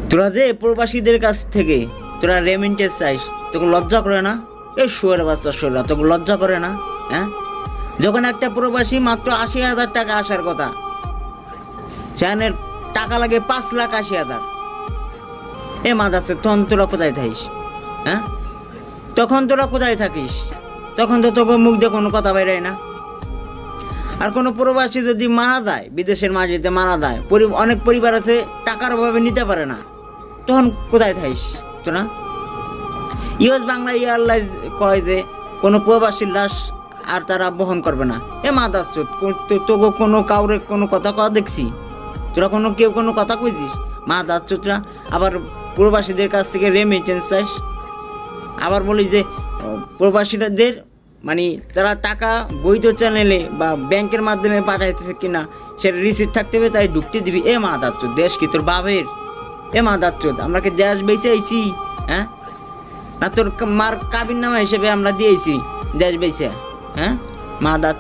তোরা যে প্রবাসীদের কাছ থেকে তোরা রেমিটেন্স চাইস, তোকে লজ্জা করে না? এই শুয়ার বাচ্চা শোরা, তোকে লজ্জা করে না? হ্যাঁ, যখন একটা প্রবাসী মাত্র ৮০,০০০ টাকা আসার কথা, সেখানে টাকা লাগে ৫,৮০,০০০। এ মাদাসে তখন তোরা কোথায় থাকিস? হ্যাঁ, তখন তোরা কোথায় থাকিস? তখন তো তোকে মুখ দিয়ে কোনো কথা বেরোয় না। আর কোনো প্রবাসী যদি মারা যায়, বিদেশের মাটিতে মারা যায়, অনেক পরিবার আছে টাকার অভাবে নিতে পারে না, তখন কোথায় থাকিস তোরা? ইউএস বাংলা এয়ারলাইন্স কয় যে কোনো প্রবাসীর লাশ আর তারা বহন করবে না। এ মাদাস তোকে কোনো কাউরে কোনো কথা কওয়া দেখছি? তোরা কেউ কোনো কথা কইছিস? মাদাস তোরা আবার প্রবাসীদের কাছ থেকে রেমিটেন্স চাইস, আবার বলিস যে প্রবাসীদের মানে তারা টাকা বৈধ চ্যানেলে বা ব্যাংকের মাধ্যমে পাঠাইতেছে কিনা সেটা রিসিপ্ট থাকতে হবে, তাই ঢুকতে দিবি। এ মাদাস দেশ কি তোর বাপের? এ মাদাস আমরা কি দেশ বেঁচে আইছি? হ্যাঁ, না তোর মার কাবিন নামা হিসেবে আমরা দিয়েছি দেশ বেঁচে? হ্যাঁ, মাদাস